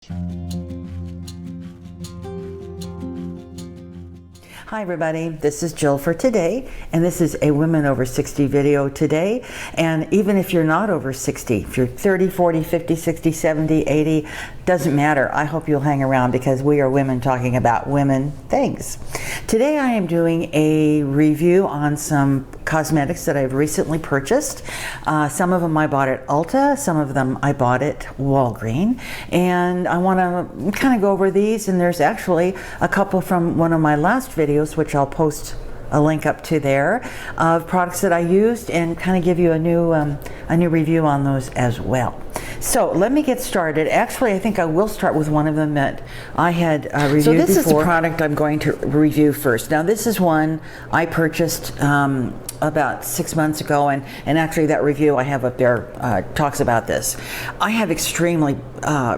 Hi everybody, this is Jill for today, and this is a Women Over 60 video today. And even if you're not over 60, if you're 30, 40, 50, 60, 70, 80, doesn't matter. I hope you'll hang around because we are women talking about women things. Today I am doing a review on some cosmetics that I've recently purchased. Some of them I bought at Ulta, some of them I bought at Walgreens, and I want to kind of go over these. And there's actually a couple from one of my last videos, which I'll post a link up to there, of products that I used, and kind of give you a new review on those as well. So let me get started. Actually, I think I will start with one of them that I had reviewed before. So this is the product I'm going to review first. Now this is one I purchased about 6 months ago, and actually that review I have up there talks about this. I have extremely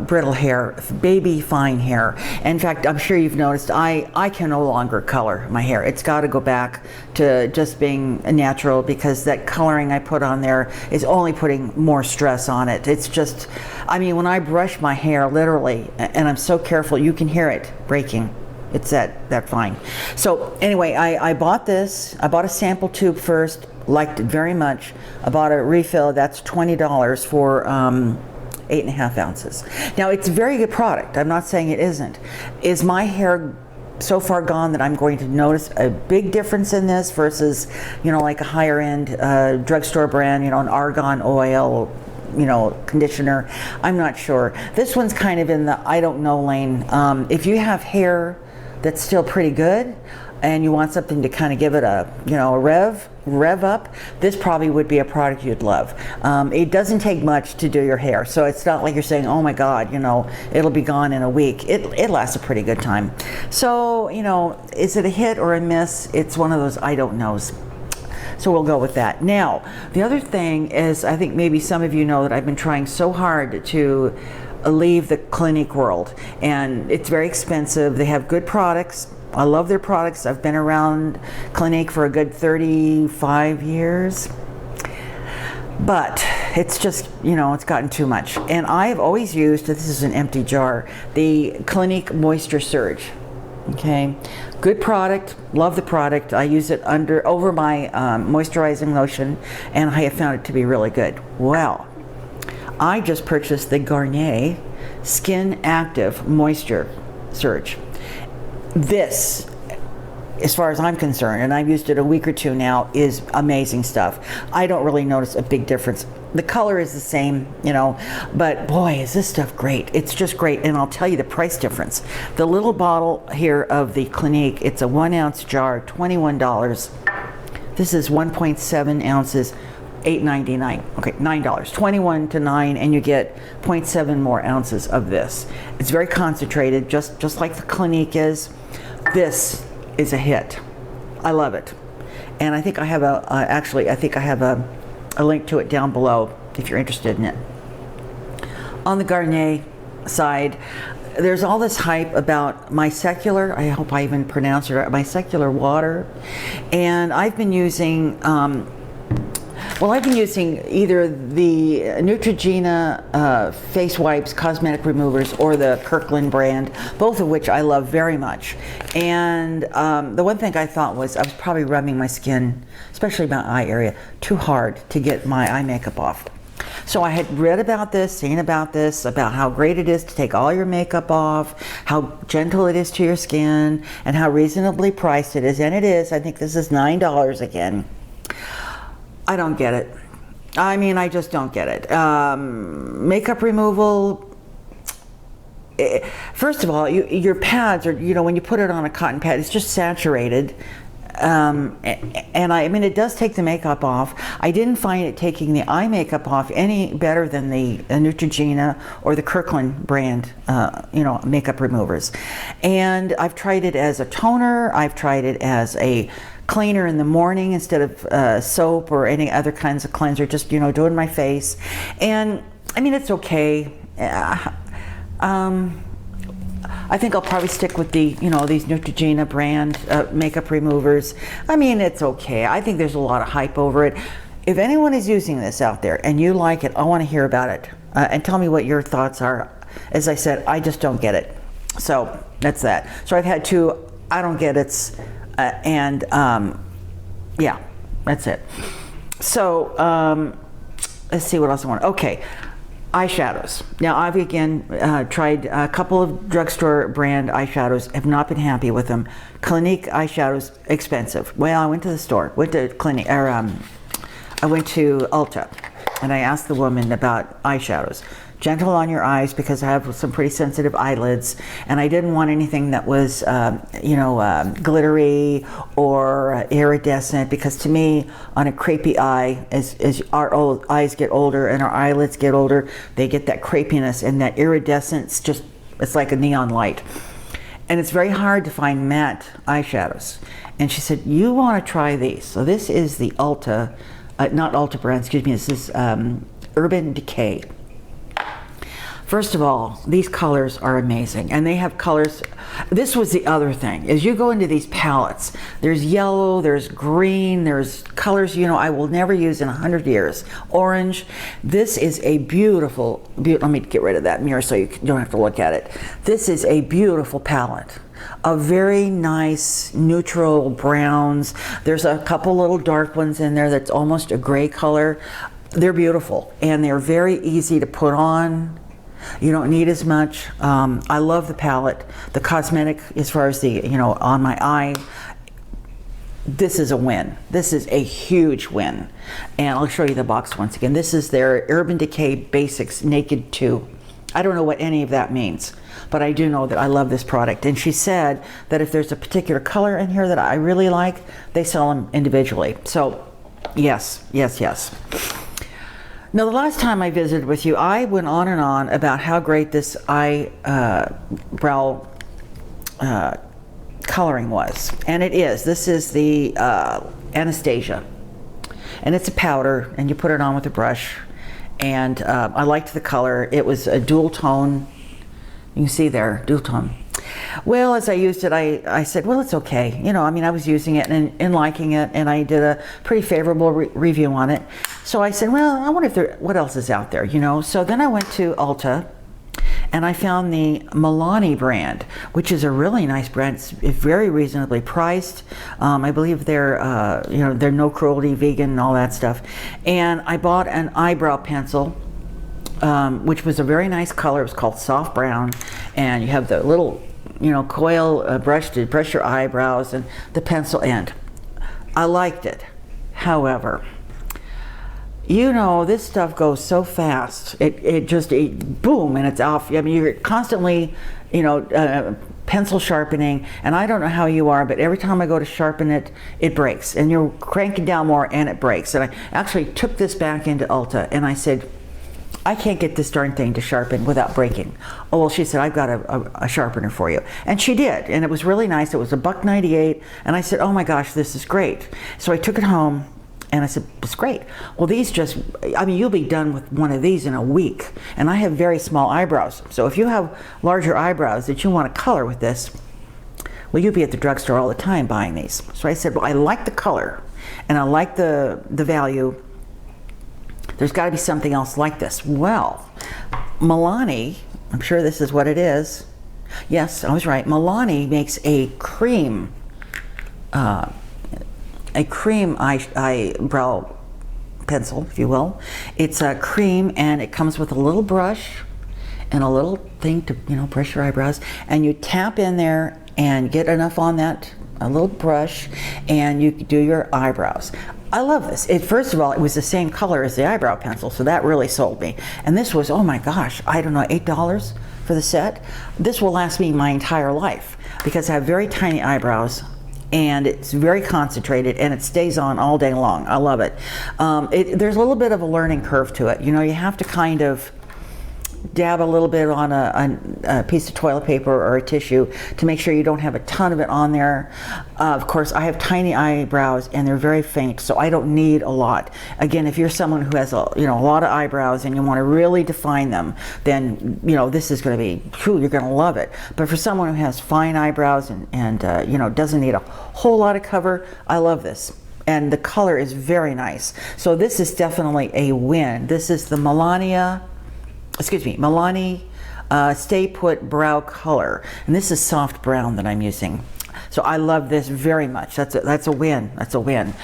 brittle hair, baby fine hair. In fact, I'm sure you've noticed I can no longer color my hair. It's got to go back to just being natural, because that coloring I put on there is only putting more stress on it. It's just, I mean, when I brush my hair, literally, and I'm so careful, you can hear it breaking. It's that fine. So anyway, I bought this. I bought a sample tube first, liked it very much. I bought a refill, that's $20 for 8.5 ounces. Now it's a very good product. I'm not saying it isn't. Is my hair so far gone that I'm going to notice a big difference in this versus, like a higher end drugstore brand, an argan oil, conditioner? I'm not sure. This one's kind of in the I don't know lane. If you have hair that's still pretty good and you want something to kind of give it a rev up, this probably would be a product you'd love. It doesn't take much to do your hair, so it's not like you're saying, oh my god, it'll be gone in a week. It lasts a pretty good time. So is it a hit or a miss? It's one of those I don't knows. So we'll go with that. Now, the other thing is, I think maybe some of you know that I've been trying so hard to leave the Clinique world, and it's very expensive. They have good products. I love their products. I've been around Clinique for a good 35 years. But it's just, it's gotten too much. And I've always used, this is an empty jar, the Clinique Moisture Surge. Okay, good product, love the product. I use it over my moisturizing lotion, and I have found it to be really good. Well, I just purchased the Garnier Skin Active Moisture Surge. This, as far as I'm concerned, and I've used it a week or two now, is amazing stuff. I don't really notice a big difference. The color is the same, but boy, is this stuff great. It's just great, and I'll tell you the price difference. The little bottle here of the Clinique, it's a 1 ounce jar, $21. This is 1.7 ounces, $8.99. Okay, $9. 21 to 9, and you get 0.7 more ounces of this. It's very concentrated, just like the Clinique is. This is a hit. I love it, and I think I have a link to it down below if you're interested in it. On the Garnier side, there's all this hype about micellar. I hope I even pronounced it right. Micellar water, and I've been using. I've been using either the Neutrogena face wipes, cosmetic removers, or the Kirkland brand, both of which I love very much. And the one thing I thought was I was probably rubbing my skin, especially my eye area, too hard to get my eye makeup off. So I had read about this, seen about this, about how great it is to take all your makeup off, how gentle it is to your skin, and how reasonably priced it is. And it is. I think this is $9 again. I don't get it. I mean, I just don't get it. Makeup removal, first of all, your pads are, when you put it on a cotton pad, it's just saturated. And I mean, it does take the makeup off. I didn't find it taking the eye makeup off any better than the Neutrogena or the Kirkland brand, makeup removers. And I've tried it as a toner. I've tried it as a cleaner in the morning instead of soap or any other kinds of cleanser, just doing my face. And I mean, it's okay. I think I'll probably stick with the, these Neutrogena brand makeup removers. I mean, it's okay. I think there's a lot of hype over it. If anyone is using this out there and you like it, I want to hear about it. And tell me what your thoughts are. as I said, I just don't get it. So that's that. So I've had 2 I don't get it's, and yeah, that's it. So let's see what else I want. Okay, eyeshadows. Now I've again tried a couple of drugstore brand eyeshadows, have not been happy with them. Clinique eyeshadows, expensive. Well, I went to the store, went to Clinique, or I went to Ulta, and I asked the woman about eyeshadows. Gentle on your eyes, because I have some pretty sensitive eyelids, and I didn't want anything that was, glittery or iridescent, because to me, on a crepey eye, as our eyes get older and our eyelids get older, they get that crepiness and that iridescence, just, it's like a neon light. And it's very hard to find matte eyeshadows. And she said, you want to try these. So this is the Ulta, not Ulta brand, excuse me, this is Urban Decay. First of all, these colors are amazing, and they have colors. This was the other thing, as you go into these palettes, there's yellow, there's green, there's colors, you know, I will never use in 100 years. Orange. This is a beautiful, let me get rid of that mirror so you don't have to look at it. This is a beautiful palette. A very nice neutral browns. There's a couple little dark ones in there that's almost a gray color. They're beautiful, and they're very easy to put on. You don't need as much. I love the palette. The Cosmetic, as far as the, you know, on my eye, this is a win. This is a huge win. And I'll show you the box once again. This is their Urban Decay Basics Naked 2. I don't know what any of that means, but I do know that I love this product. And she said that if there's a particular color in here that I really like, they sell them individually. So yes, yes, yes. Now, the last time I visited with you, I went on and on about how great this eyebrow coloring was. And it is. This is the Anastasia. And it's a powder, and you put it on with a brush. And I liked the color. It was a dual tone. You can see there, dual tone. Well, as I used it, I said, well, it's okay. You know, I mean, I was using it and liking it, and I did a pretty favorable review on it. So I said, well, I wonder if what else is out there, you know? So then I went to Ulta, and I found the Milani brand, which is a really nice brand. It's very reasonably priced. I believe they're, you know, they're no cruelty, vegan, and all that stuff. And I bought an eyebrow pencil, which was a very nice color. It was called Soft Brown, and you have the little, you know, coil brush to brush your eyebrows and the pencil end. I liked it. However, you know, this stuff goes so fast. It just boom, and it's off. I mean, you're constantly, you know, pencil sharpening, and I don't know how you are, but every time I go to sharpen it, it breaks, and you're cranking down more and it breaks. And I actually took this back into Ulta, and I said, I can't get this darn thing to sharpen without breaking. Oh, well, she said, I've got a sharpener for you. And she did, and it was really nice. It was $1.98, and I said, oh my gosh, this is great. So I took it home, and I said, it's great. Well, these just, I mean, you'll be done with one of these in a week. And I have very small eyebrows. So if you have larger eyebrows that you want to color with this, well, you'll be at the drugstore all the time buying these. So I said, well, I like the color, and I like the value. There's got to be something else like this. Well, Milani, I'm sure this is what it is. Yes, I was right. Milani makes a cream eyebrow pencil, if you will. It's a cream, and it comes with a little brush and a little thing to, you know, brush your eyebrows. And you tap in there and get enough on that, a little brush, and you do your eyebrows. I love this. First of all, it was the same color as the eyebrow pencil, so that really sold me. And this was, oh my gosh, I don't know, $8 for the set. This will last me my entire life because I have very tiny eyebrows, and it's very concentrated, and it stays on all day long. I love it. There's a little bit of a learning curve to it. You know, you have to kind of dab a little bit on a piece of toilet paper or a tissue to make sure you don't have a ton of it on there. Of course, I have tiny eyebrows, and they're very faint, so I don't need a lot. Again, if you're someone who has a lot of eyebrows and you want to really define them, then, you know, this is going to be, whew, you're going to love it. But for someone who has fine eyebrows and you know, doesn't need a whole lot of cover, I love this. And the color is very nice. So this is definitely a win. This is the Milani Stay Put Brow Color. And this is soft brown that I'm using. So I love this very much. That's a win. That's a win.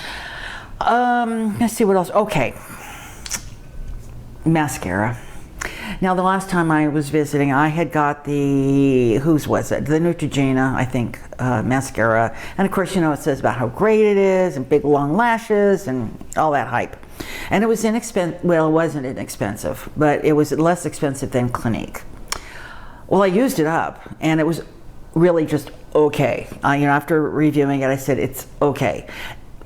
Let's see what else. Okay. Mascara. Now, the last time I was visiting, I had got the, whose was it? The Neutrogena, I think, mascara. And of course, you know, it says about how great it is and big long lashes and all that hype. And it was inexpensive. Well, it wasn't inexpensive, but it was less expensive than Clinique. Well, I used it up and it was really just okay. You know, after reviewing it, I said, it's okay.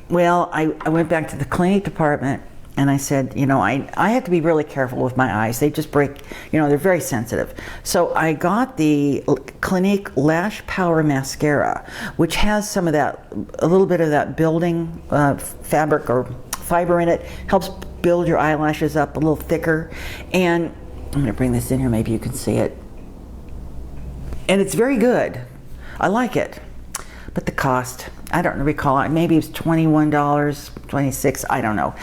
Well, I went back to the Clinique department and I said, you know, I have to be really careful with my eyes. They just break, you know, they're very sensitive. So I got the Clinique Lash Power Mascara, which has some of that, a little bit of that building fabric or fiber in it. Helps build your eyelashes up a little thicker. And I'm going to bring this in here, maybe you can see it. And it's very good. I like it. But the cost, I don't recall, maybe it was $21, $26, I don't know.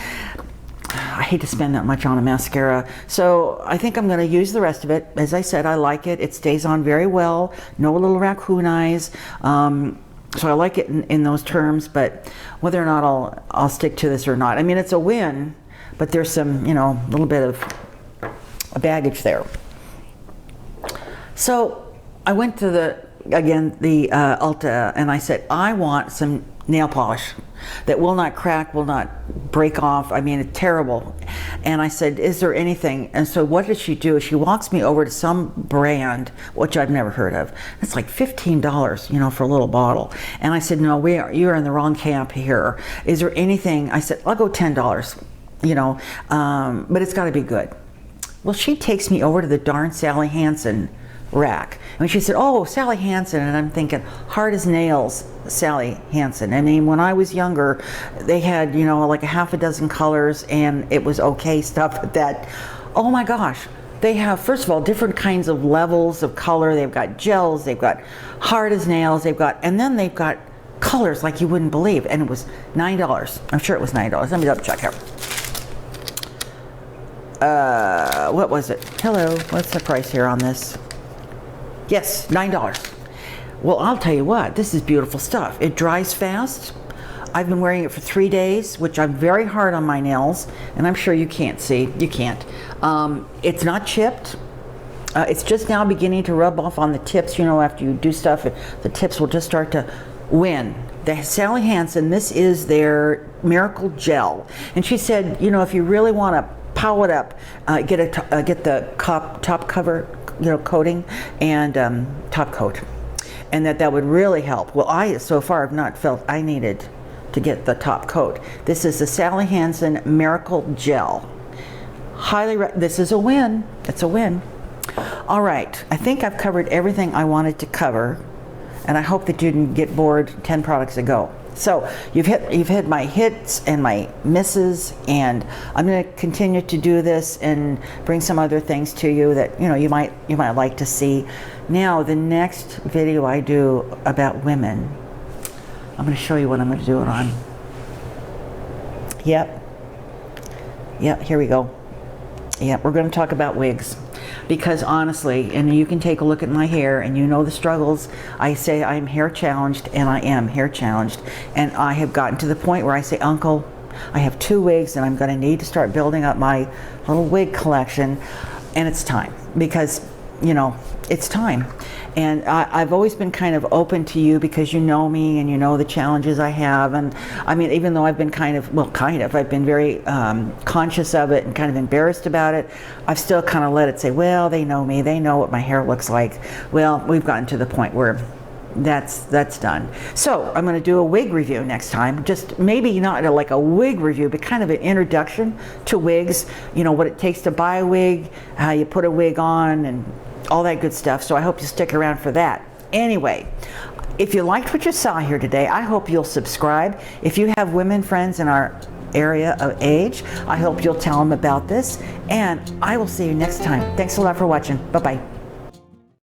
I hate to spend that much on a mascara. So I think I'm going to use the rest of it. As I said, I like it. It stays on very well. No little raccoon eyes. So I like it in those terms, but whether or not I'll stick to this or not. I mean, it's a win, but there's some, you know, a little bit of a baggage there. So I went to the Ulta, and I said, I want some nail polish that will not crack, will not break off. I mean, it's terrible. And I said, is there anything? And so what did she do? She walks me over to some brand, which I've never heard of. It's like $15, you know, for a little bottle. And I said, no, you're in the wrong camp here. Is there anything? I said, I'll go $10, you know, but it's got to be good. Well, she takes me over to the darn Sally Hansen rack. And she said, oh, Sally Hansen. And I'm thinking, hard as nails, Sally Hansen. I mean, when I was younger, they had, you know, like a half a dozen colors and it was okay stuff at that. Oh my gosh. They have, first of all, different kinds of levels of color. They've got gels, they've got hard as nails, and then they've got colors like you wouldn't believe. And it was $9. I'm sure it was $9. Let me double check here. What was it? Hello, what's the price here on this? Yes, $9. Well, I'll tell you what, this is beautiful stuff. It dries fast. I've been wearing it for 3 days, which I'm very hard on my nails, and I'm sure you can't see. You can't. It's not chipped. It's just now beginning to rub off on the tips. You know, after you do stuff, the tips will just start to win. The Sally Hansen, this is their Miracle Gel. And she said, you know, if you really want to power it up, get the top cover, you know, coating and top coat, and that would really help. Well, I so far have not felt I needed to get the top coat. This is the Sally Hansen Miracle Gel. This is a win. It's a win. All right, I think I've covered everything I wanted to cover, and I hope that you didn't get bored 10 products ago. So you've hit my hits and my misses, and I'm going to continue to do this and bring some other things to you that, you know, you might like to see. Now the next video I do about women, I'm going to show you what I'm going to do it on. Yep, here we go. Yep, we're going to talk about wigs. Because honestly, and you can take a look at my hair and you know the struggles. I say I'm hair challenged, and I am hair challenged. And I have gotten to the point where I say, Uncle, I have 2 wigs and I'm going to need to start building up my little wig collection. And it's time, because, you know, it's time. And I've always been kind of open to you because you know me and you know the challenges I have. And I mean, even though I've been I've been very conscious of it and kind of embarrassed about it, I've still kind of let it say, well, they know me, they know what my hair looks like. Well, we've gotten to the point where that's done. So I'm going to do a wig review next time. Just maybe not like a wig review, but kind of an introduction to wigs. You know, what it takes to buy a wig, how you put a wig on, and all that good stuff. So I hope you stick around for that. Anyway, if you liked what you saw here today, I hope you'll subscribe. If you have women friends in our area of age, I hope you'll tell them about this. And I will see you next time. Thanks a lot for watching. Bye-bye.